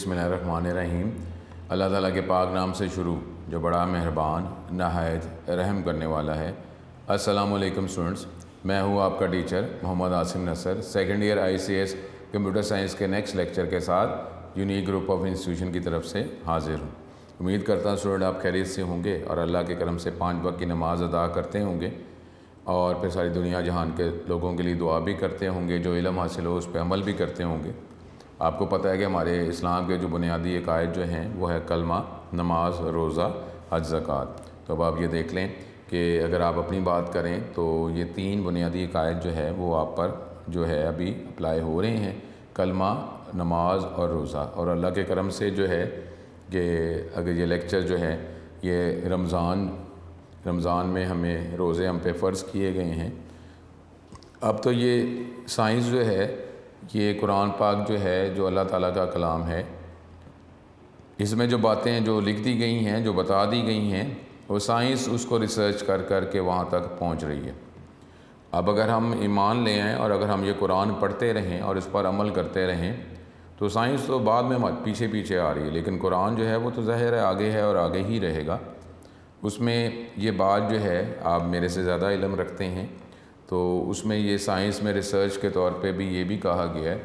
बिस्मिल्लाहिर्रहमानिर्रहीम। अल्लाह ताला के पाक नाम से शुरू जो बड़ा मेहरबान नहायत रहम करने वाला है। अस्सलामुअलैकुम स्टूडेंट्स, मैं हूँ आपका teacher Mohammad Asim Nasar, second year ICS computer science के नेक्स्ट लेक्चर के साथ यूनिक ग्रुप ऑफ इंस्टीट्यूशन की तरफ से हाजिर हूँ। उम्मीद करता हूँ स्टूडेंट आप खैरियत से होंगे और अल्लाह के करम से 5 वक्त की नमाज़ अदा करते होंगे और फिर सारी दुनिया जहान के लोगों के लिए दुआ भी करते होंगे, जो इल्म हासिल हो उस पर अमल भी करते होंगे। आपको पता है कि हमारे इस्लाम के जो बुनियादी अकायद जो हैं वो है कलमा, नमाज, रोज़ा, हज, ज़कात। तो अब आप ये देख लें कि अगर आप अपनी बात करें तो ये 3 बुनियादी अकायद जो है वो आप पर जो है अभी अप्लाई हो रहे हैं, कलमा, नमाज और रोज़ा। और अल्लाह के करम से जो है कि अगर ये लेक्चर जो है ये रमज़ान में हमें रोज़े हम पे फ़र्ज़ किए गए हैं। अब तो ये साइंस जो है ये कुरान पाक जो है जो अल्लाह ताला का कलाम है, इसमें जो बातें जो लिख दी गई हैं, जो बता दी गई हैं, वो साइंस उसको रिसर्च कर कर के वहाँ तक पहुँच रही है। अब अगर हम ईमान ले आएँ और अगर हम ये कुरान पढ़ते रहें और इस पर अमल करते रहें तो साइंस तो बाद में पीछे पीछे आ रही है, लेकिन कुरान जो है वो तो ज़ाहिर है आगे है और आगे ही रहेगा। उसमें ये बात जो है आप मेरे से ज़्यादा इल्म रखते हैं, तो उसमें ये साइंस में रिसर्च के तौर पे भी ये भी कहा गया है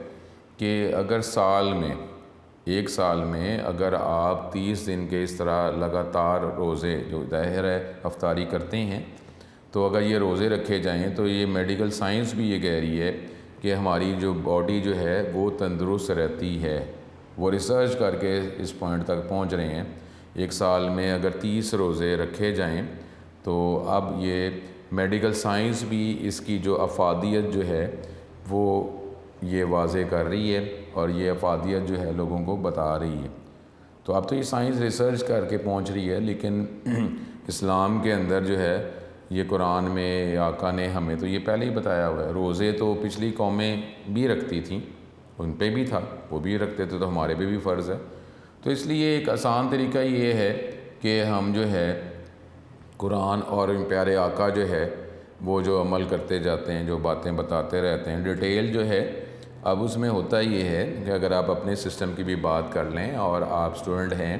कि अगर एक साल में अगर आप 30 दिन के इस तरह लगातार रोज़े जो ज़ाहिर है अफ्तारी करते हैं, तो अगर ये रोज़े रखे जाएं तो ये मेडिकल साइंस भी ये कह रही है कि हमारी जो बॉडी जो है वो तंदुरुस्त रहती है। वो रिसर्च करके इस पॉइंट तक पहुंच रहे हैं। एक साल में अगर 30 रोज़े रखे जाएं तो अब ये मेडिकल साइंस भी इसकी जो अफादियत जो है वो ये वाज़े कर रही है और ये अफादियत जो है लोगों को बता रही है। तो अब तो ये साइंस रिसर्च करके पहुंच रही है, लेकिन इस्लाम के अंदर जो है ये कुरान में आका ने हमें तो ये पहले ही बताया हुआ है। रोज़े तो पिछली कौमें भी रखती थीं, उन पे भी था, वो भी रखते थे, तो हमारे पे भी फ़र्ज़ है। तो इसलिए एक आसान तरीका ये है कि हम जो है कुरान और प्यारे आका जो है वो जो अमल करते जाते हैं, जो बातें बताते रहते हैं, डिटेल जो है अब उसमें होता ये है कि अगर आप अपने सिस्टम की भी बात कर लें और आप स्टूडेंट हैं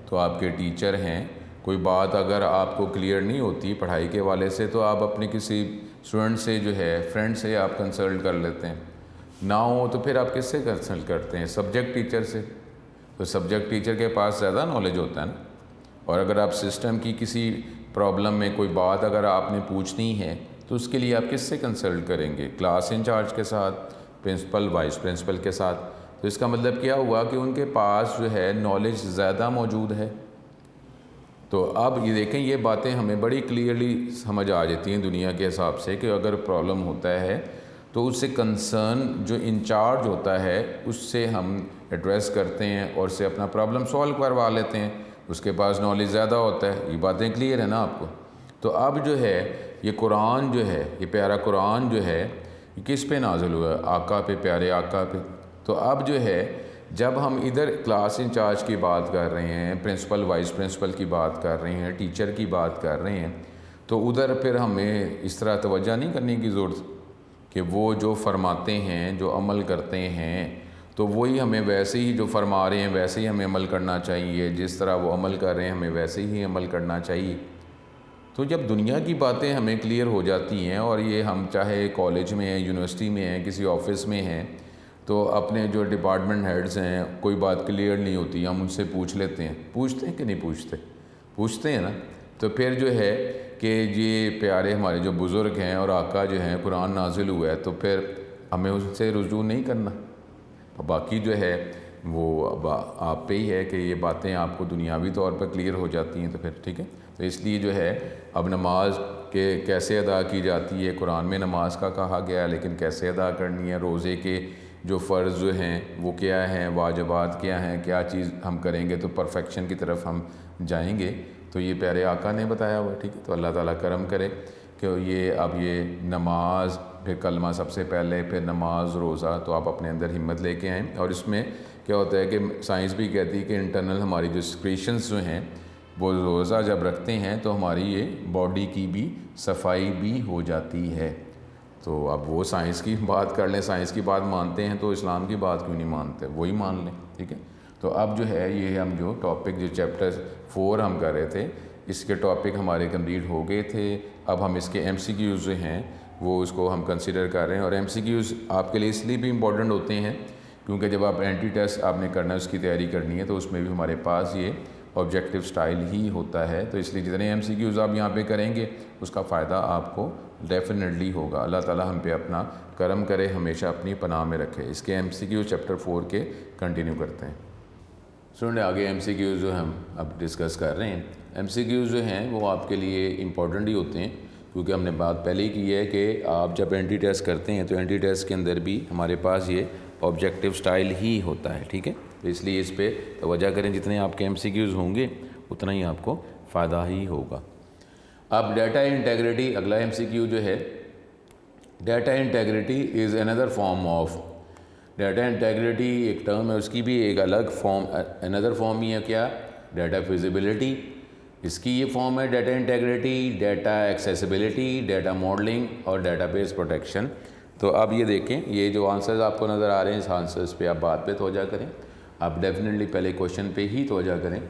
तो आपके टीचर हैं, कोई बात अगर आपको क्लियर नहीं होती पढ़ाई के वाले से तो आप अपने किसी स्टूडेंट से जो है फ्रेंड से आप कंसल्ट कर लेते हैं, ना हो तो फिर आप किससे कंसल्ट करते हैं? सब्जेक्ट टीचर से। तो सब्जेक्ट टीचर के पास ज़्यादा नॉलेज होता है ना। और अगर आप सिस्टम की किसी प्रॉब्लम में कोई बात अगर आपने पूछनी है तो उसके लिए आप किससे कंसल्ट करेंगे? क्लास इंचार्ज के साथ, प्रिंसिपल, वाइस प्रिंसिपल के साथ। तो इसका मतलब क्या हुआ कि उनके पास जो है नॉलेज ज़्यादा मौजूद है। तो अब ये देखें, ये बातें हमें बड़ी क्लियरली समझ आ जाती हैं दुनिया के हिसाब से कि अगर प्रॉब्लम होता है तो उससे कंसर्न जो इंचार्ज होता है उससे हम एड्रेस करते हैं और उससे अपना प्रॉब्लम सॉल्व करवा लेते हैं। उसके पास नॉलेज ज़्यादा होता है। ये बातें क्लियर है ना आपको? तो अब जो है ये कुरान जो है, ये प्यारा कुरान जो है ये किस पे नाज़िल हुआ? आका पे, प्यारे आका पे। तो अब जो है जब हम इधर क्लास इंचार्ज की बात कर रहे हैं, प्रिंसिपल वाइस प्रिंसिपल की बात कर रहे हैं, टीचर की बात कर रहे हैं, तो उधर फिर हमें इस तरह तवज्जो नहीं करने की ज़रूरत कि वो जो फरमाते हैं, जो अमल करते हैं, तो वही हमें वैसे ही जो फरमा रहे हैं वैसे ही हमें अमल करना चाहिए। जिस तरह वो अमल कर रहे हैं हमें वैसे ही अमल करना चाहिए। तो जब दुनिया की बातें हमें क्लियर हो जाती हैं और ये हम चाहे कॉलेज में हैं, यूनिवर्सिटी में हैं, किसी ऑफिस में हैं, तो अपने जो डिपार्टमेंट हेड्स हैं कोई बात क्लियर नहीं होती, हम उनसे पूछ लेते हैं। पूछते हैं कि नहीं पूछते? पूछते हैं ना। तो फिर जो है कि ये प्यारे हमारे जो बुज़ुर्ग हैं और आका जो हैं, कुरान नाजिल हुआ है तो फिर हमें उससे रुजू नहीं करना। बाकी जो है वो अब आप पे ही है कि ये बातें आपको दुनियावी तौर पर क्लियर हो जाती हैं तो फिर ठीक है। तो इसलिए जो है अब नमाज के कैसे अदा की जाती है, कुरान में नमाज का कहा गया है, लेकिन कैसे अदा करनी है, रोज़े के जो फ़र्ज़ जो हैं वो क्या हैं, वाजिबात क्या हैं, क्या चीज़ हम करेंगे तो परफेक्शन की तरफ हम जाएंगे, तो ये प्यारे आका ने बताया हुआ। ठीक है, तो अल्लाह ताला करम करे कि ये अब ये नमाज, फिर कलमा सबसे पहले, फिर नमाज, रोज़ा, तो आप अपने अंदर हिम्मत लेके आएँ। और इसमें क्या होता है कि साइंस भी कहती है कि इंटरनल हमारी जो सिक्रीशंस जो हैं वो रोज़ा जब रखते हैं तो हमारी ये बॉडी की भी सफाई भी हो जाती है। तो अब वो साइंस की बात कर लें, साइंस की बात मानते हैं तो इस्लाम की बात क्यों नहीं मानते? वही मान लें। ठीक है, तो अब जो है ये हम जो टॉपिक जो चैप्टर 4 हम कर रहे थे, इसके टॉपिक हमारे कंप्लीट हो गए थे। अब हम इसके MCQs जो हैं वो उसको हम कंसिडर कर रहे हैं। और MCQs आपके लिए इसलिए भी इम्पोर्टेंट होते हैं क्योंकि जब आप एंट्री टेस्ट आपने करना है, उसकी तैयारी करनी है, तो उसमें भी हमारे पास ये ऑब्जेक्टिव स्टाइल ही होता है। तो इसलिए जितने MCQs आप यहाँ पे करेंगे उसका फ़ायदा आपको डेफिनेटली होगा। अल्लाह ताला हम पे अपना करम करे, हमेशा अपनी पनाह में रखे। इसके MCQ चैप्टर 4 के कंटिन्यू करते हैं। सुनिए आगे MCQs जो हम अब डिस्कस कर रहे हैं, MCQs जो हैं वो आपके लिए इम्पॉर्टेंट ही होते हैं क्योंकि हमने बात पहले ही की है कि आप जब एंट्री टेस्ट करते हैं तो एंट्री टेस्ट के अंदर भी हमारे पास ये ऑब्जेक्टिव स्टाइल ही होता है, ठीक है। तो इसलिए इस पर तवज्जो करें, जितने आपके MCQs होंगे उतना ही आपको फ़ायदा ही होगा। अब डाटा इंटेग्रिटी अगला MCQ जो है, data integrity is another form of, data integrity एक टर्म है, उसकी भी एक अलग फॉर्म अनदर फॉर्म ही है क्या, डाटा फिजिबिलिटी। इसकी ये फॉर्म है data integrity, data accessibility, data modelling और डाटाबेस प्रोटेक्शन। तो अब ये देखें, ये जो आंसर्स आपको नज़र आ रहे हैं इस आंसर्स पे आप बात पे तवज्जो करें, आप डेफिनेटली पहले क्वेश्चन पे ही तवज्जो करें।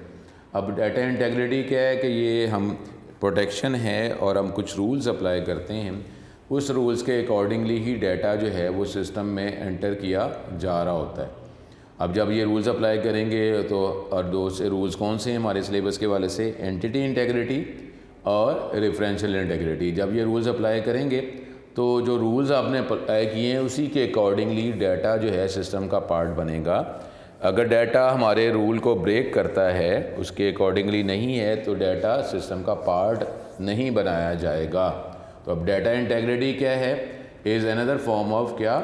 अब डाटा इंटेग्रिटी क्या है कि ये हम प्रोटेक्शन है और हम कुछ रूल्स अप्लाई करते हैं, उस रूल्स के अकॉर्डिंगली ही डाटा जो है वो सिस्टम में एंटर किया जा रहा होता है। अब जब ये रूल्स अप्लाई करेंगे तो और दो से रूल्स कौन से हैं हमारे सिलेबस के वाले से, एंटिटी इंटेग्रिटी और रेफरेंशियल इंटेग्रिटी। जब ये रूल्स अप्लाई करेंगे तो जो रूल्स आपने अप्लाई किए हैं उसी के अकॉर्डिंगली डाटा जो है सिस्टम का पार्ट बनेगा। अगर डाटा हमारे रूल को ब्रेक करता है, उसके अकॉर्डिंगली नहीं है, तो डाटा सिस्टम का पार्ट नहीं बनाया जाएगा। तो अब डाटा इंटेग्रिटी क्या है, इज़ अनदर फॉर्म ऑफ क्या,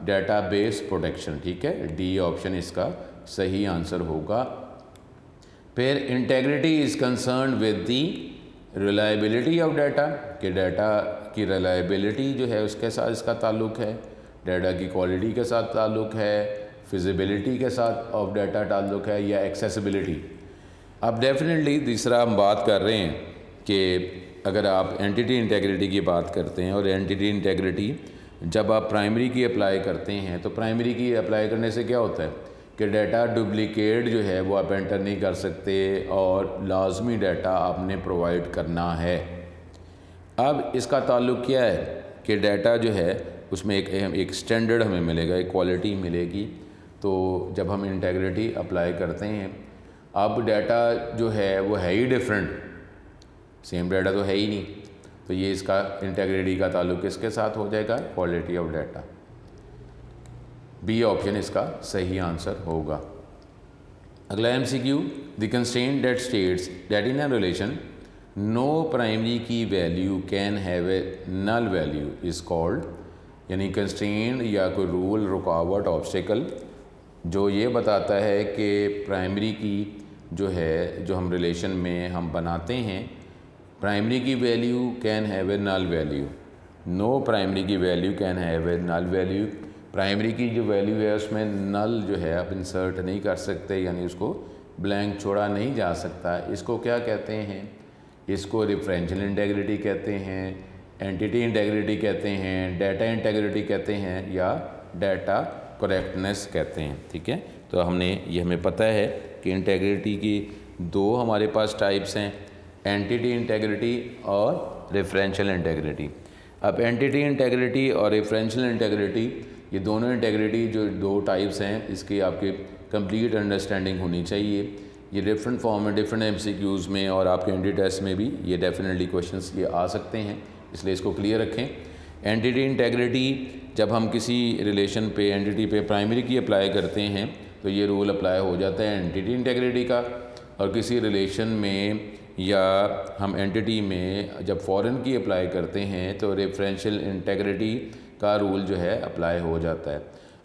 डाटाबेस प्रोटेक्शन, ठीक है। डी ऑप्शन इसका सही आंसर होगा। फिर integrity is concern with the reliability of data, कि डाटा की रिलायबिलिटी जो है उसके साथ इसका ताल्लुक़ है, डाटा की क्वालिटी के साथ ताल्लुक़ है, फिजिबिलिटी के साथ ऑफ डाटा ताल्लुक़ है, या एक्सेसिबिलिटी। अब डेफिनेटली तीसरा हम बात कर रहे हैं कि अगर आप एंटिटी इंटेग्रिटी की बात करते हैं, और एंटिटी इंटेग्रिटी जब आप प्राइमरी की अप्लाई करते हैं तो प्राइमरी की अप्लाई करने से क्या होता है कि डाटा डुप्लिकेट जो है वो आप एंटर नहीं कर सकते और लाजमी डाटा आपने प्रोवाइड करना है। अब इसका ताल्लुक़ क्या है कि डाटा जो है उसमें एक स्टैंडर्ड हमें मिलेगा, एक क्वालिटी मिलेगी। तो जब हम इंटेग्रिटी अप्लाई करते हैं, अब डाटा जो है वो है ही डिफरेंट, सेम डाटा तो है ही नहीं, तो ये इसका इंटेग्रिटी का ताल्लुक़ किसके साथ हो जाएगा, quality of data. B option इसका सही आंसर होगा। अगला MCQ, the constraint that states that in a relation no primary key value can have a null value is called, यानी कंस्ट्रेंट या कोई रूल, रुकावट, ऑब्स्टिकल जो ये बताता है कि प्राइमरी की जो है, जो हम रिलेशन में हम बनाते हैं, primary key value can have a null value, no primary key value can have a null value. Primary key जो वैल्यू है उसमें नल जो है आप इंसर्ट नहीं कर सकते, यानी उसको ब्लैंक छोड़ा नहीं जा सकता। इसको क्या कहते हैं, इसको रेफरेंशियल इंटेग्रिटी कहते हैं, एंटिटी इंटेग्रिटी कहते हैं, डाटा इंटेग्रिटी कहते हैं, या डाटा करेक्टनेस कहते हैं, ठीक है। तो ये हमें पता है कि इंटेग्रिटी की दो हमारे पास टाइप्स हैं, एंटिटी इंटेग्रिटी और रेफरेंशियल इंटेग्रिटी। अब एंटिटी इंटेग्रिटी और रेफरेंशियल इंटेग्रिटी, ये दोनों इंटेग्रिटी जो दो टाइप्स हैं, इसकी आपकी कंप्लीट अंडरस्टैंडिंग होनी चाहिए। ये डिफरेंट फॉर्म में, डिफरेंट MCQs में और आपके एंट्री टेस्ट में भी ये डेफिनेटली क्वेश्चंस ये आ सकते हैं, इसलिए इसको क्लियर रखें। एंटिटी इंटेग्रिटी, जब हम किसी रिलेशन पे, एंटिटी पे प्राइमरी की अप्लाई करते हैं तो ये रूल अप्लाई हो जाता है एंटिटी इंटेग्रिटी का, और किसी रिलेशन में या हम एंटिटी में जब फॉरेन की अप्लाई करते हैं तो रेफरेंशियल इंटेग्रिटी का रूल जो है अप्लाई हो जाता है।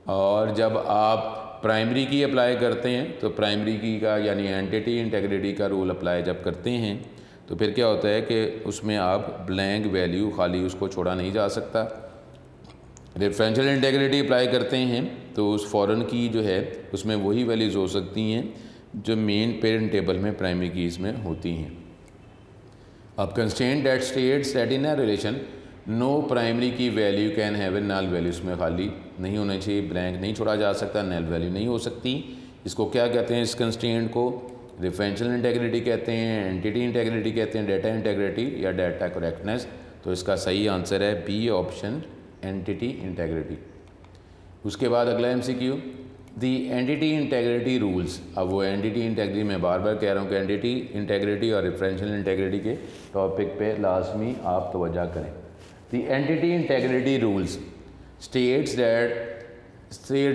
और जब आप प्राइमरी की अप्लाई करते हैं तो प्राइमरी की का यानी एंटिटी इंटेग्रिटी का रूल अप्लाई जब करते हैं तो फिर क्या होता है कि उसमें आप ब्लैंक वैल्यू, खाली उसको छोड़ा नहीं जा सकता। रेफरेंशियल इंटेग्रिटी अप्लाई करते हैं तो उस फॉरेन की जो है उसमें वही वैल्यूज़ हो सकती हैं जो मेन पेरेंट टेबल में प्राइमरी कीज़ में होती हैं। अब constraint that states that in a relation no primary key value can have a null value, उसमें खाली नहीं होना चाहिए, ब्लैंक नहीं छोड़ा जा सकता, नल वैल्यू नहीं हो सकती, इसको क्या कहते हैं, इस कंस्ट्रेंट को रेफरेंशियल इंटेग्रिटी कहते हैं, एंटिटी इंटेग्रिटी कहते हैं, डेटा इंटेग्रिटी या डेटा करेक्टनेस। तो इसका सही आंसर है बी ऑप्शन, एंटिटी इंटेग्रिटी। उसके बाद अगला एमसीक्यू, दी एंटिटी इंटेग्रिटी रूल्स। अब वो एंटिटी इंटेग्रिटी मैं बार बार कह रहा हूँ कि एंटिटी इंटेग्रिटी और रेफरेंशियल इंटेग्रिटी के टॉपिक पे लाजमी आप तवज्जो करें। The entity integrity rules states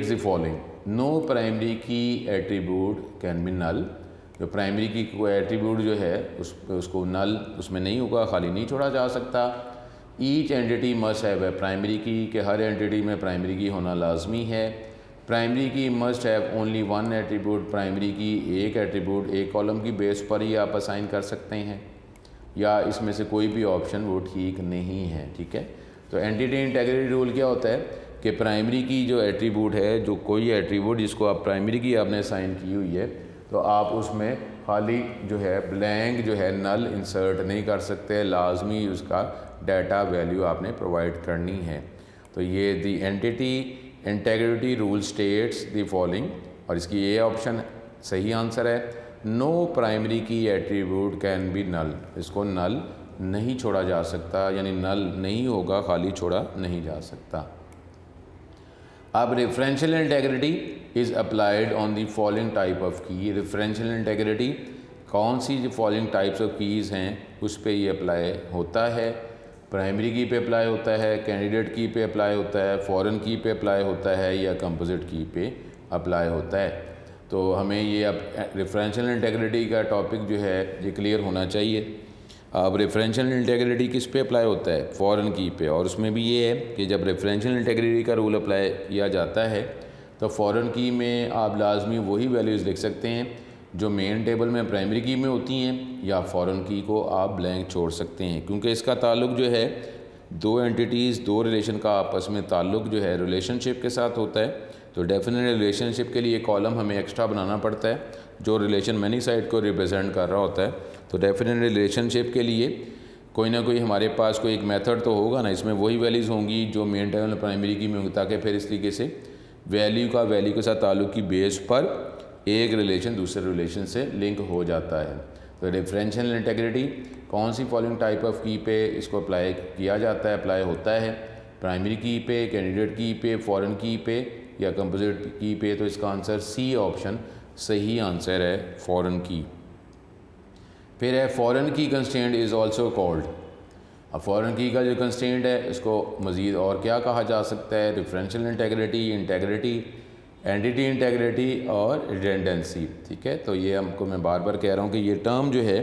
the following, no primary key attribute can be null. जो प्राइमरी की कोई एट्रीब्यूट जो है उसको नल उसमें नहीं होगा, खाली नहीं छोड़ा जा सकता। ईच एंटिटी मस्ट हैव है प्राइमरी की, कि हर एंटिटी में प्राइमरी की होना लाजमी है। प्राइमरी की must have only one attribute, primary की एक एट्रीब्यूट एक कॉलम की बेस पर ही आप असाइन कर सकते हैं, या इसमें से कोई भी ऑप्शन वो ठीक नहीं है। ठीक है, तो एंटिटी इंटेग्रिटी रूल क्या होता है कि प्राइमरी की जो एट्रीब्यूट है, जो कोई एट्रीब्यूट जिसको आप प्राइमरी की आपने असाइन की हुई है, तो आप उसमें खाली जो है ब्लैंक जो है नल इंसर्ट नहीं कर सकते, लाजमी उसका डाटा वैल्यू आपने प्रोवाइड करनी है। तो ये the entity integrity rule states the following, और इसकी ये ऑप्शन सही आंसर है। No primary key attribute can be null, इसको नल नहीं छोड़ा जा सकता, यानी नल नहीं होगा, खाली छोड़ा नहीं जा सकता। अब referential integrity is applied on the following type of की। रेफरेंशियल इंटेग्रिटी कौन सी जो फॉलोइंग टाइप्स ऑफ कीज़ हैं उस पर ये अप्लाई होता है। प्राइमरी की पे अप्लाई होता है, कैंडिडेट की पे अप्लाई होता है, फॉरेन की पे अप्लाई होता है, या कंपोजिट की पे अप्लाई होता है। तो हमें ये अब रेफरेंशियल इंटेग्रिटी का टॉपिक जो है ये क्लियर होना चाहिए। अब रेफरेंशियल इंटेग्रिटी किस पे अप्लाई होता है, फॉरेन की पे, और उसमें भी ये है कि जब रेफरेंशियल इंटेग्रिटी का रूल अप्लाई किया जाता है तो फॉरेन की में आप लाजमी वही वैल्यूज़ लिख सकते हैं जो मेन टेबल में प्राइमरी की में होती हैं, या फॉरेन की को आप ब्लैंक छोड़ सकते हैं, क्योंकि इसका ताल्लुक जो है दो एंटिटीज़, दो रिलेशन का आपस में ताल्लुक जो है रिलेशनशिप के साथ होता है। तो डेफिनेट रिलेशनशिप के लिए कॉलम हमें एक्स्ट्रा बनाना पड़ता है जो रिलेशन मैनी साइड को रिप्रेजेंट कर रहा होता है। तो डेफिनेट रिलेशनशिप के लिए कोई ना कोई हमारे पास कोई एक मेथड तो होगा ना, इसमें वही वैल्यूज़ होंगी जो मेन टेबल में प्राइमरी की में होंगी, ताकि फिर इस तरीके से वैल्यू के साथ ताल्लुक की बेस पर एक रिलेशन दूसरे रिलेशन से लिंक हो जाता है। तो रेफरेंशियल इंटेग्रिटी कौन सी फॉलोइंग टाइप ऑफ की पे इसको अप्लाई किया जाता है, अप्लाई होता है, प्राइमरी की पे, कैंडिडेट की पे, फॉरेन की पे, या कंपोजिट की पे। तो इसका आंसर सी ऑप्शन सही आंसर है, फॉरेन की। फिर है फॉरेन की कंस्ट्रेंट इज़ ऑल्सो कॉल्ड। अब फॉरेन की का जो कंस्ट्रेंट है इसको मज़ीद और क्या कहा जा सकता है, referential integrity, integrity, entity integrity और रिडंडेंसी। ठीक है, तो ये हमको मैं बार बार कह रहा हूँ कि ये टर्म जो है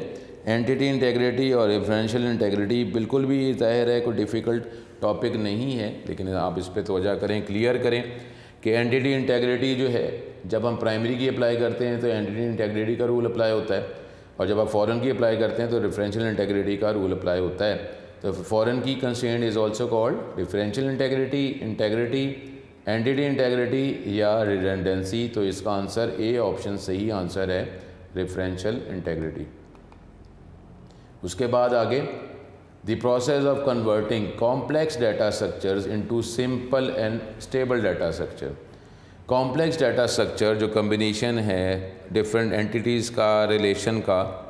एंटिटी इंटेग्रिटी और रेफरेंशियल इंटेग्रिटी बिल्कुल भी ज़ाहिर है कोई डिफ़िकल्ट टॉपिक नहीं है, लेकिन आप इस पर तवज्जो करें, क्लियर करें कि एंटिटी इंटेग्रिटी जो है जब हम प्राइमरी की अप्लाई करते हैं तो एंटिटी इंटेग्रिटी का रूल अप्लाई होता है, और जब आप फॉरेन की अप्लाई करते हैं तो रेफरेंशियल इंटेग्रिटी का रूल अप्लाई होता है। तो फॉरेन की constraint is also called referential integrity, integrity, entity integrity या रिडंडेंसी। तो इसका आंसर ए ऑप्शन सही आंसर है, रेफरेंशियल इंटेग्रिटी। उसके बाद आगे the process of converting complex data structures into simple and stable data structure. Complex data structure जो combination है डिफरेंट एंटिटीज़ का, रिलेशन का,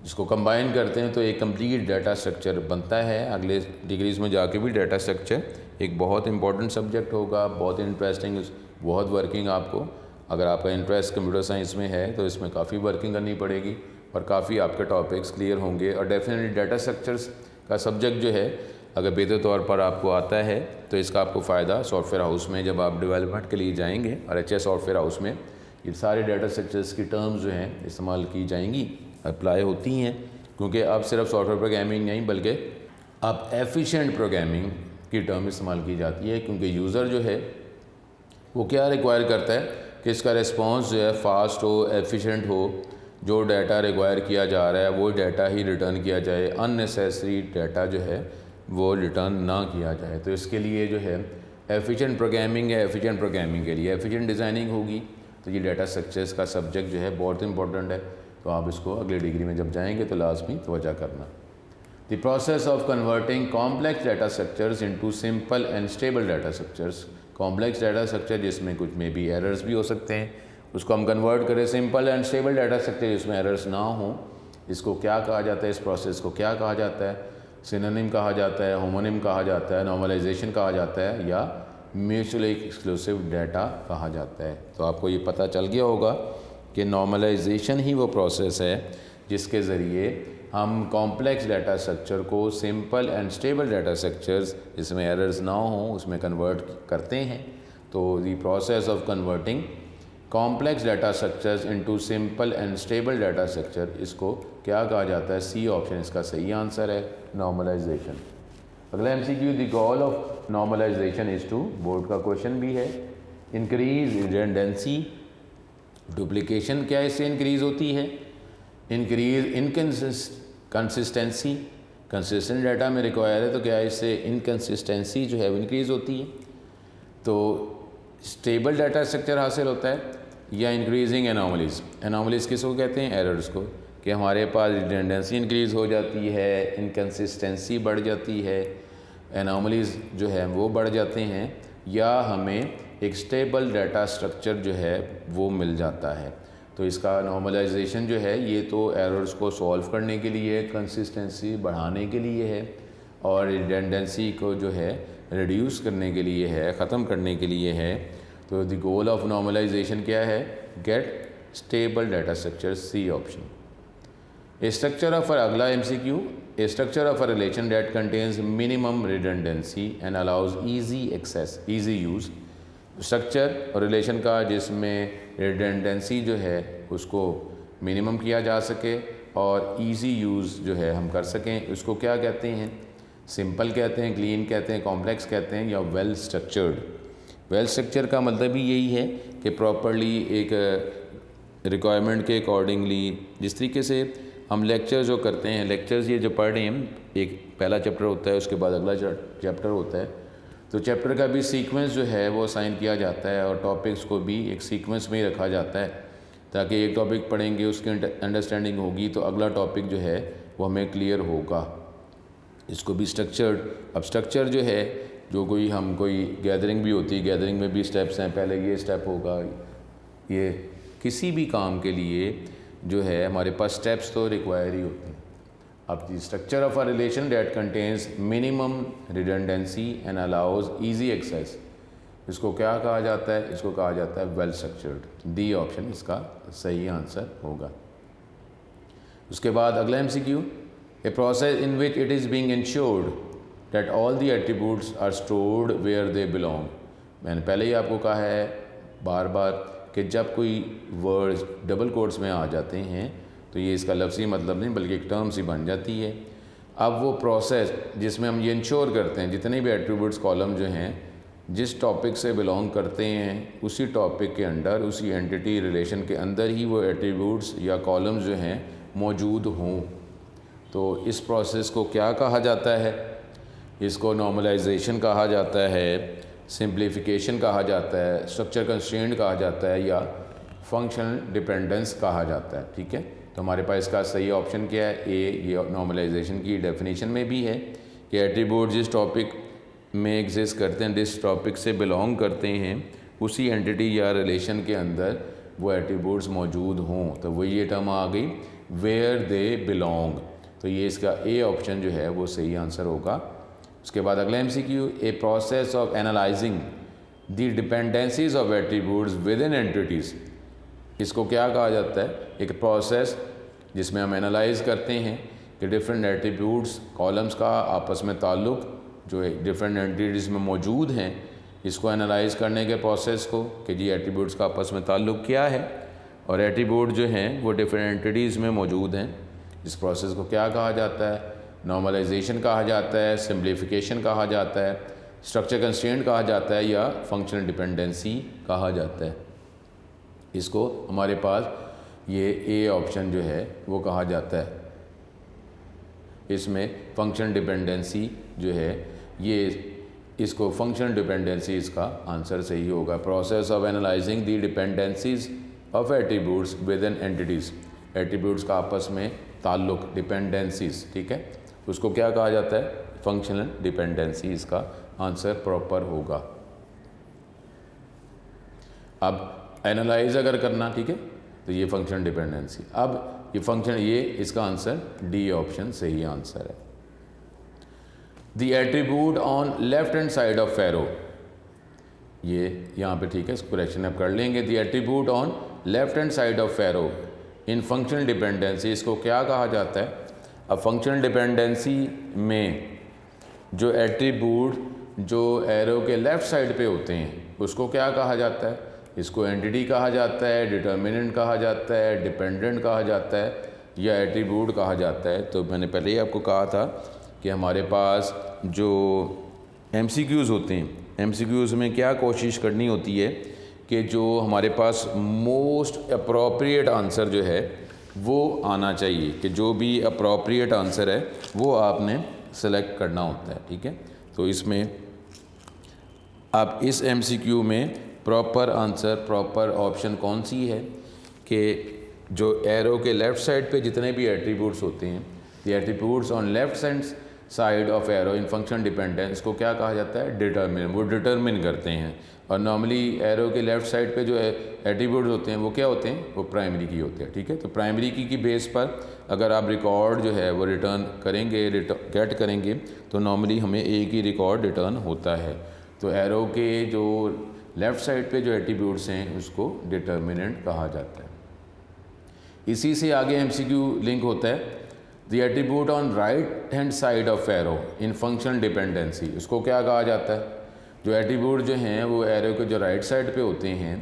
जिसको कंबाइन करते हैं तो एक कंप्लीट डाटा स्ट्रक्चर बनता है। अगले डिग्रीज़ में जाके भी डाटा स्ट्रक्चर एक बहुत इंपॉर्टेंट सब्जेक्ट होगा, बहुत इंटरेस्टिंग, बहुत वर्किंग। आपको अगर आपका इंटरेस्ट कंप्यूटर साइंस में है तो इसमें काफ़ी वर्किंग करनी पड़ेगी और काफ़ी आपके टॉपिक्स क्लियर होंगे। और डेफिनेटली डाटा स्ट्रक्चर्स का सब्जेक्ट जो है अगर बेहतर तौर पर आपको आता है तो इसका आपको फ़ायदा सॉफ्टवेयर हाउस में जब आप डेवलपमेंट के लिए जाएंगे और अच्छे सॉफ्टवेयर हाउस में ये सारे डाटा स्ट्रक्चर्स की टर्म्स जो हैं इस्तेमाल की जाएंगी, अप्लाई होती हैं, क्योंकि अब सिर्फ सॉफ्टवेयर प्रोग्रामिंग नहीं बल्कि अब एफिशिएंट प्रोग्रामिंग की टर्म इस्तेमाल की जाती है, क्योंकि यूज़र जो है वो क्या रिक्वायर करता है कि इसका रिस्पॉन्स जो है फास्ट हो, एफिशिएंट हो, जो डाटा रिक्वायर किया जा रहा है वो डाटा ही रिटर्न किया जाए, अननेसेसरी डाटा जो है वो रिटर्न ना किया जाए। तो इसके लिए जो है एफिशिएंट प्रोग्रामिंग है, एफिशिएंट प्रोग्रामिंग के लिए एफिशिएंट डिज़ाइनिंग होगी। तो ये डाटा स्ट्रक्चर्स का सब्जेक्ट जो है बहुत इंपॉर्टेंट है, तो आप इसको अगली डिग्री में जब जाएंगे तो लाजमी तवज्जो करना। The process of converting complex data structures into simple and stable data structures. Complex data structure जिसमें कुछ में भी एरर्स भी हो सकते हैं, उसको हम कन्वर्ट करें simple and stable data structure जिसमें एरर्स ना हो, इसको क्या कहा जाता है, इस प्रोसेस को क्या कहा जाता है, सिनोनिम कहा जाता है, होमोनिम कहा जाता है, नॉर्मलाइजेशन कहा जाता है, या म्यूचुअली एक्सक्लूसिव डाटा कहा जाता है। तो आपको ये पता चल गया होगा कि नॉर्मलाइजेशन ही वो प्रोसेस है जिसके ज़रिए हम कॉम्प्लेक्स डाटा स्ट्रक्चर को simple and stable data structures जिसमें एरर्स ना हो उसमें कन्वर्ट करते हैं। तो the process of converting complex data structures into simple and stable data structure, इसको क्या कहा जाता है, सी ऑप्शन इसका सही आंसर है, नॉर्मलाइजेशन। अगला MCQ, the goal of normalisation is to, board का क्वेश्चन भी है, इंक्रीज रिडंडेंसी, डुप्लीकेशन क्या इससे इंक्रीज़ होती है, इंक्रीज इनकन्सिस्टेंसी, कंसिस्टेंट डाटा में रिक्वायर है तो क्या इससे इनकन्सिस्टेंसी जो है वो इंक्रीज़ होती है। तो स्टेबल डाटा स्ट्रक्चर हासिल होता है या इंक्रीजिंग एनॉमलीज़, एनॉमलीज़ किसको कहते हैं, एरर्स को, कि हमारे पास रिडंडेंसी इंक्रीज़ हो जाती है, इनकन्सिस्टेंसी बढ़ जाती है, एनॉमलीज़ जो है वो बढ़ जाते हैं, या हमें एक स्टेबल डाटा स्ट्रक्चर जो है वो मिल जाता है। तो इसका नॉर्मलाइजेशन जो है ये तो एरर्स को सॉल्व करने के लिए, कंसिस्टेंसी बढ़ाने के लिए है, और रिडंडेंसी को जो है रिड्यूस करने के लिए है, ख़त्म करने के लिए है। तो द गोल ऑफ नॉर्मलाइजेशन क्या है, get stable data structure, C option. A structure of अगला MCQ, A structure of a relation that contains minimum redundancy and allows easy access, easy use, structure और रिलेशन का जिसमें redundancy जो है उसको minimum किया जा सके और इजी यूज़ जो है हम कर सकें, उसको क्या कहते हैं, सिंपल कहते हैं, क्लीन कहते हैं, कॉम्प्लेक्स कहते हैं, या वेल स्ट्रक्चर्ड। वेल स्ट्रक्चर का मतलब भी यही है कि प्रॉपरली एक रिक्वायरमेंट के अकॉर्डिंगली, जिस तरीके से हम लेक्चर जो करते हैं, लेक्चर्स ये जो पढ़ रहे हैं, एक पहला चैप्टर होता है, उसके बाद अगला चैप्टर होता है, तो चैप्टर का भी सीक्वेंस जो है वो असाइन किया जाता है और टॉपिक्स को भी एक सीक्वेंस में ही रखा जाता है, ताकि एक टॉपिक पढ़ेंगे उसकी अंडरस्टैंडिंग होगी तो अगला टॉपिक जो है वो हमें क्लियर होगा। इसको भी स्ट्रक्चर्ड, अब स्ट्रक्चर जो है जो कोई गैदरिंग भी होती है, गैदरिंग में भी स्टेप्स हैं, पहले ये स्टेप होगा, ये किसी भी काम के लिए जो है हमारे पास स्टेप्स तो रिक्वायर ही होते हैं। अब the structure of a relation that contains minimum redundancy and allows easy access, इसको क्या कहा जाता है, इसको कहा जाता है वेल स्ट्रक्चर्ड, डी ऑप्शन इसका सही आंसर होगा। उसके बाद अगला MCQ, a process in which it is being ensured that all the attributes are stored where they belong. मैंने पहले ही आपको कहा है बार बार कि जब कोई वर्ड्स डबल कोट्स में आ जाते हैं तो ये इसका लफ्ज़ी मतलब नहीं बल्कि एक टर्म सी बन जाती है। अब वो प्रोसेस जिसमें हम ये इंश्योर करते हैं जितने भी एट्रीब्यूट्स कॉलम जो हैं जिस टॉपिक से बिलोंग करते हैं उसी टॉपिक के अंदर, उसी एंटिटी रिलेशन के अंदर ही वो एट्रीब्यूट्स या कॉलम्स जो हैं मौजूद हों। तो इस प्रोसेस को क्या कहा जाता है, इसको नॉर्मलाइजेशन कहा जाता है, सिंप्लीफिकेशन कहा जाता है, स्ट्रक्चर कंस्ट्रेंट कहा जाता है, या फंक्शनल डिपेंडेंस कहा जाता है। ठीक है, तो हमारे पास इसका सही ऑप्शन क्या है, ए। ये नॉर्मलाइजेशन की डेफिनेशन में भी है कि एट्रीब्यूट जिस टॉपिक में एग्जिस्ट करते हैं, जिस टॉपिक से बिलोंग करते हैं, उसी एंटिटी या रिलेशन के अंदर वो एट्रीब्यूट्स मौजूद हों। तो वही ये टर्म आ गई वेयर दे बिलोंग, तो ये इसका ए ऑप्शन जो है वो सही आंसर होगा। उसके बाद अगला MCQ, a process of analysing the dependencies of attributes with in entities, इसको क्या कहा जाता है, एक प्रोसेस जिसमें हम एनालाइज करते हैं कि डिफरेंट एट्रीब्यूट्स कॉलम्स का आपस में ताल्लुक़ जो डिफरेंट एंटिटीज़ में मौजूद हैं, इसको एनालाइज करने के प्रोसेस को कि जी एट्रीब्यूट्स का आपस में ताल्लुक़ क्या है और एट्रीब्यूट जो हैं वो डिफरेंट एंटिटीज़ में मौजूद हैं। इस प्रोसेस को क्या कहा जाता है, नॉर्मलाइजेशन कहा जाता है, सिंप्लीफिकेशन कहा जाता है, स्ट्रक्चर कंस्ट्रेंट कहा जाता है, या फंक्शनल डिपेंडेंसी कहा जाता है। इसको हमारे पास ये ए ऑप्शन जो है वो कहा जाता है। इसमें फंक्शन डिपेंडेंसी जो है ये, इसको फंक्शन डिपेंडेंसी इसका आंसर सही होगा। Process of analysing the dependencies of attributes with in entities, attributes का आपस में ताल्लुक़, डिपेंडेंसीज, ठीक है, उसको क्या कहा जाता है, फंक्शनल डिपेंडेंसी इसका आंसर प्रॉपर होगा। अब एनालाइज अगर करना, ठीक है, तो ये फंक्शन डिपेंडेंसी। अब ये फंक्शन, ये इसका आंसर डी ऑप्शन सही आंसर है। The attribute on left hand side of arrow, ये यहाँ पे ठीक है, इसको करेक्शन अब कर लेंगे। The attribute on left hand side of arrow in functional dependency, इसको क्या कहा जाता है? अब फंक्शनल डिपेंडेंसी में जो एट्रीब्यूट जो एरो के लेफ़्ट साइड पे होते हैं उसको क्या कहा जाता है? इसको एंटिटी कहा जाता है, डिटर्मिनेंट कहा जाता है, डिपेंडेंट कहा जाता है, या एट्रीब्यूट कहा जाता है। तो मैंने पहले ही आपको कहा था कि हमारे पास जो MCQs होते हैं, MCQs में क्या कोशिश करनी होती है कि जो हमारे पास मोस्ट अप्रोप्रिएट आंसर जो है वो आना चाहिए, कि जो भी अप्रोप्रिएट आंसर है वो आपने सेलेक्ट करना होता है, ठीक है। तो इसमें आप इस MCQ में प्रॉपर आंसर, प्रॉपर ऑप्शन कौन सी है कि जो एरो के लेफ़्ट साइड पे जितने भी एट्रीब्यूट्स होते हैं, the attributes on left side of arrow in function dependence को क्या कहा जाता है? डिटर्मिनेंट। वो डिटर्मिन करते हैं। और नॉर्मली एरो के लेफ़्ट साइड पे जो एट्रीब्यूट्स होते हैं वो क्या होते हैं? वो प्राइमरी की होते हैं, ठीक है। तो प्राइमरी की बेस पर अगर आप रिकॉर्ड जो है वो रिटर्न करेंगे, गेट करेंगे, तो नॉर्मली हमें एक ही रिकॉर्ड रिटर्न होता है। तो एरो के जो लेफ़्ट साइड पे जो एट्रीब्यूट्स हैं उसको डिटर्मिनेंट कहा जाता है। इसी से आगे MCQ लिंक होता है। The attribute on right hand side of arrow in functional dependency, उसको क्या कहा जाता है? जो एट्रीब्यूट जो हैं वो एरो के जो राइट साइड पे होते हैं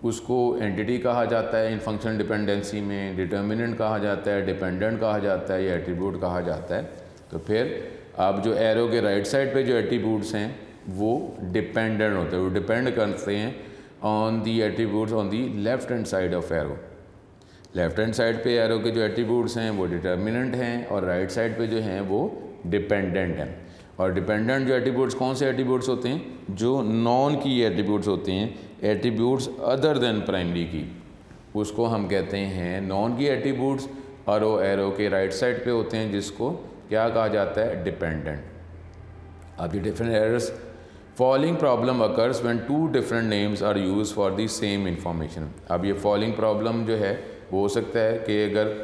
उसको एंटिटी कहा जाता है इन फंक्शनल डिपेंडेंसी में, डिटर्मिनेंट कहा जाता है, डिपेंडेंट कहा जाता है, या एट्रीब्यूट कहा जाता है। तो फिर आप जो एरो के राइट साइड पे जो एट्रीब्यूट्स हैं वो डिपेंडेंट होते हैं, वो डिपेंड करते हैं on the attributes on the left hand side of arrow. Left hand side पे एरो के जो एट्रीब्यूट्स हैं वो डिटर्मिनेंट हैं और राइट साइड पे जो हैं वो डिपेंडेंट हैं। और डिपेंडेंट जो एट्रीब्यूट्स, कौन से एट्रीब्यूट्स होते हैं? जो नॉन की एट्रीब्यूट्स होते हैं, एट्रीब्यूट्स अदर देन प्राइमरी की, उसको हम कहते हैं नॉन की एट्रीब्यूट्स, और वो एरो के राइट साइड पे होते हैं जिसको क्या कहा जाता है? डिपेंडेंट। अब ये different errors, following problem occurs when two different names are use for the same information. अब ये फॉलोइंग प्रॉब्लम जो है वो हो सकता है कि अगर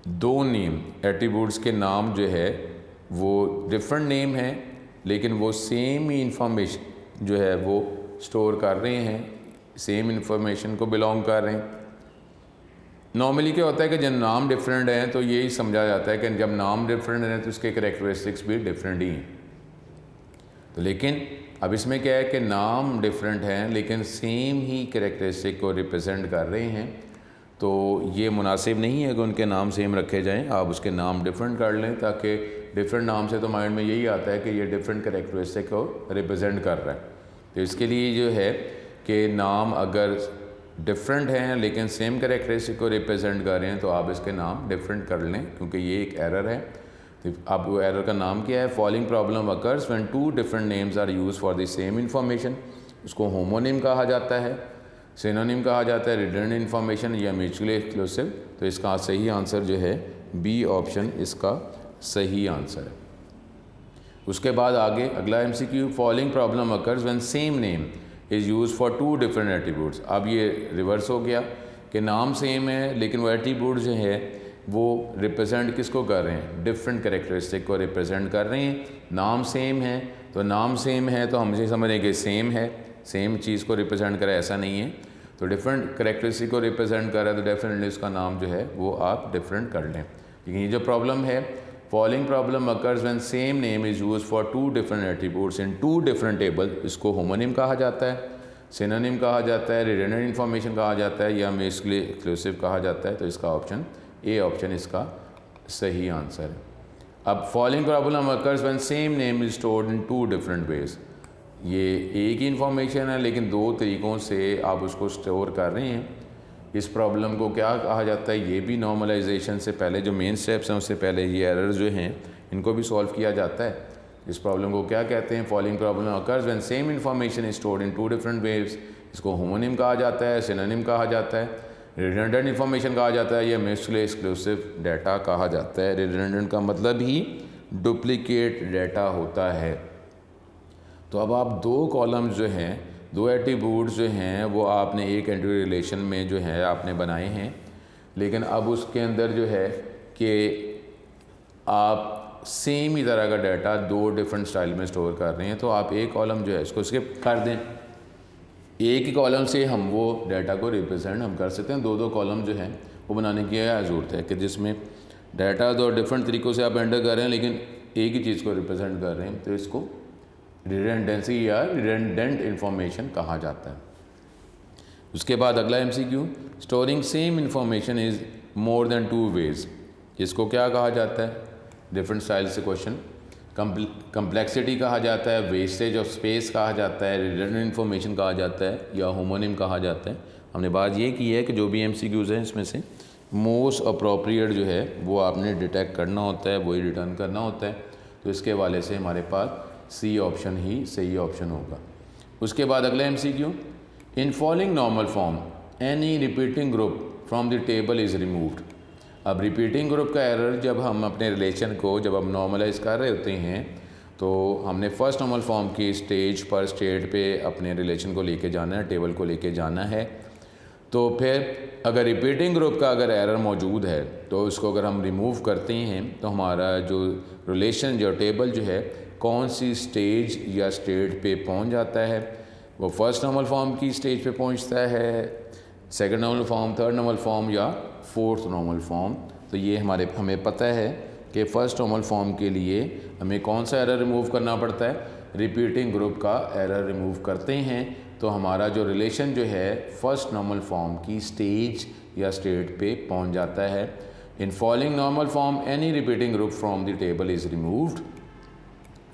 दो नेम, एट्रीब्यूट्स के नाम जो है वो डिफरेंट नेम है लेकिन वो सेम ही इंफॉर्मेशन जो है वो स्टोर कर रहे हैं, सेम इंफॉर्मेशन को बिलोंग कर रहे हैं। नॉर्मली क्या होता है कि जब नाम डिफरेंट हैं तो यही समझा जाता है कि जब नाम डिफरेंट हैं तो उसके करैक्टरिस्टिक्स भी डिफरेंट ही हैं। तो लेकिन अब इसमें क्या है कि नाम डिफरेंट हैं लेकिन सेम ही करैक्टरिस्टिक को रिप्रेजेंट कर रहे हैं, तो ये मुनासिब नहीं है कि उनके नाम सेम रखे जाएं। आप उसके नाम डिफरेंट कर लें ताकि डिफरेंट नाम से तो माइंड में यही आता है कि ये डिफरेंट करैक्टरिस्टिक को रिप्रेजेंट कर रहा है। तो इसके लिए जो है कि नाम अगर डिफरेंट हैं लेकिन सेम करैक्टरिस्टिक को रिप्रेजेंट कर रहे हैं तो आप इसके नाम डिफरेंट कर लें, क्योंकि ये एक एरर है। तो अब वो एरर का नाम क्या है? Following problem occurs when two different names are use for the same information. उसको होमोनिम कहा जाता है, सिनोनिम कहा जाता है, रिडंडेंट इंफॉर्मेशन, या म्यूचुअली एक्सक्लूसिव। तो इसका सही आंसर जो है बी ऑप्शन इसका सही आंसर है। उसके बाद आगे अगला MCQ, following problem occurs when same name is use for two different attributes. अब ये रिवर्स हो गया कि नाम सेम है लेकिन वो एट्रीब्यूट जो है वो रिप्रेजेंट किसको कर रहे हैं? डिफरेंट कैरेक्टरिस्टिक को रिप्रेजेंट कर रहे हैं। नाम सेम है तो नाम सेम है तो हम ये समझ रहे हैं कि सेम है, सेम चीज़ को रिप्रेजेंट करे, ऐसा नहीं है। तो डिफरेंट कैरेक्टरिस्टिक को रिप्रेजेंट कर रहा है तो डेफिनेटली उसका नाम जो है वो आप डिफरेंट कर लें। लेकिन ये जो प्रॉब्लम है, following problem occurs when same name is use for two different attributes in two different table, इसको होमोनिम कहा जाता है, सिनोनिम कहा जाता है, रिडंडेंट इंफॉर्मेशन कहा जाता है, या म्यूचुअली एक्सक्लूसिव कहा जाता है। तो इसका ऑप्शन ए ऑप्शन इसका सही आंसर है। अब following problem occurs when same name is stored in two different ways, ये एक ही इंफॉर्मेशन है लेकिन दो तरीक़ों से आप उसको स्टोर कर रहे हैं। इस प्रॉब्लम को क्या कहा जाता है? ये भी नॉर्मलाइजेशन से पहले जो मेन स्टेप्स हैं उससे पहले ये एरर्स जो हैं इनको भी सॉल्व किया जाता है। इस प्रॉब्लम को क्या कहते हैं? Following problem occurs when same information is stored in two different ways, इसको होमोनिम कहा जाता है, सिनोनिम कहा जाता है, रिडंडेंट इंफॉर्मेशन कहा जाता है, या म्यूचुअली एक्सक्लूसिव डाटा कहा जाता है। रिडंडेंट का मतलब ही डुप्लीकेट डाटा होता है। तो अब आप दो कॉलम्स जो हैं दो एट्रीब्यूट्स जो हैं वो आपने एक एंटिटी रिलेशन में जो है आपने बनाए हैं, लेकिन अब उसके अंदर जो है कि आप सेम ही तरह का डाटा दो डिफरेंट स्टाइल में स्टोर कर रहे हैं, तो आप एक कॉलम जो है इसको स्किप कर दें। एक ही कॉलम से हम वो डाटा को रिप्रेजेंट हम कर सकते हैं। दो दो कॉलम जो है वो बनाने की ज़रूरत है कि जिसमें डाटा दो डिफरेंट तरीक़ों से आप एंटर कर रहे हैं लेकिन एक ही चीज़ को रिप्रेजेंट कर रहे हैं, तो इसको रिडंडेंसी या रिडंडेंट इंफॉर्मेशन कहा जाता है। उसके बाद अगला MCQ, storing same information is more than 2 ways. इसको क्या कहा जाता है? डिफरेंट स्टाइल से क्वेश्चन। कम्प्लेक्सिटी कहा जाता है, वेस्टेज ऑफ स्पेस कहा जाता है, रिडंडेंट इंफॉर्मेशन कहा जाता है, या होमोनिम कहा जाता है। हमने बात ये की है कि जो भी MCQs हैं इसमें से मोस्ट अप्रोप्रिएट जो है वो आपने डिटेक्ट करना होता है, वही रिटर्न करना होता है। तो इसके हवाले से हमारे पास C ऑप्शन ही सही ऑप्शन होगा। उसके बाद अगला MCQ, in following normal form any repeating group from the table is removed. अब रिपीटिंग ग्रुप का एरर जब हम अपने रिलेशन को जब हम नॉर्मलाइज कर रहे होते हैं तो हमने फर्स्ट नॉर्मल फॉर्म की स्टेज पर स्टेट पे अपने रिलेशन को लेके जाना है, टेबल को लेके जाना है। तो फिर अगर रिपीटिंग ग्रुप का अगर एरर मौजूद है तो उसको अगर हम रिमूव करते हैं तो हमारा जो रिलेशन जो टेबल जो है कौन सी स्टेज या स्टेट पे पहुंच जाता है, वो फर्स्ट नॉर्मल फॉर्म की स्टेज पे पहुंचता है, second normal form, third normal form या फोर्थ नॉर्मल फॉर्म। तो ये हमें पता है कि फ़र्स्ट नॉर्मल फॉर्म के लिए हमें कौन सा एरर रिमूव करना पड़ता है, रिपीटिंग ग्रुप का एरर रिमूव करते हैं तो हमारा जो रिलेशन जो है फर्स्ट नॉर्मल फॉर्म की स्टेज या स्टेट पे पहुंच जाता है। In following normal form any repeating group from the table is removed,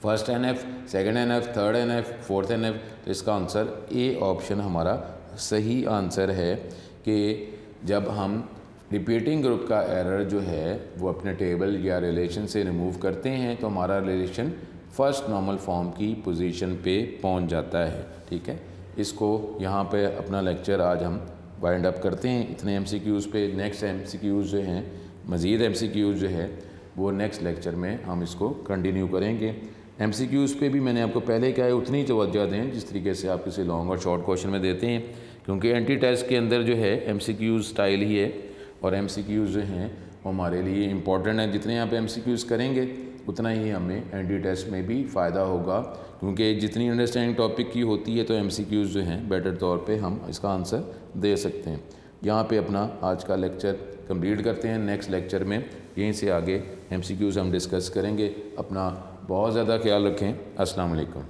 first NF, second NF, third NF, fourth NF। तो इसका आंसर ए ऑप्शन हमारा सही आंसर है कि जब हम रिपीटिंग ग्रुप का एरर जो है वो अपने टेबल या रिलेशन से रिमूव करते हैं तो हमारा रिलेशन फर्स्ट नॉर्मल फॉर्म की पोजीशन पे पहुंच जाता है। ठीक है, इसको यहाँ पे अपना लेक्चर आज हम वाइंड अप करते हैं इतने MCQs पे। नेक्स्ट MCQs जो हैं, मज़ीद MCQs जो है वो नेक्स्ट लेक्चर में हम इसको कंटिन्यू करेंगे। MCQs पे भी मैंने आपको पहले क्या है उतनी तवज्जो दें जिस तरीके से आप किसी लॉन्ग और शॉर्ट क्वेश्चन में देते हैं, क्योंकि एंटी टेस्ट के अंदर जो है MCQs स्टाइल ही है और MCQs जो हैं वो हमारे लिए इम्पॉर्टेंट है। जितने आप MCQs करेंगे उतना ही हमें एंटी टेस्ट में भी फ़ायदा होगा, क्योंकि जितनी अंडरस्टैंडिंग टॉपिक की होती है तो MCQs जो हैं बेटर तौर पे हम इसका आंसर दे सकते हैं। यहाँ पे अपना आज का लेक्चर कंप्लीट करते हैं। नेक्स्ट लेक्चर में यहीं से आगे MCQs हम डिस्कस करेंगे। अपना बहुत ज़्यादा ख्याल रखें। अस्सलाम वालेकुम।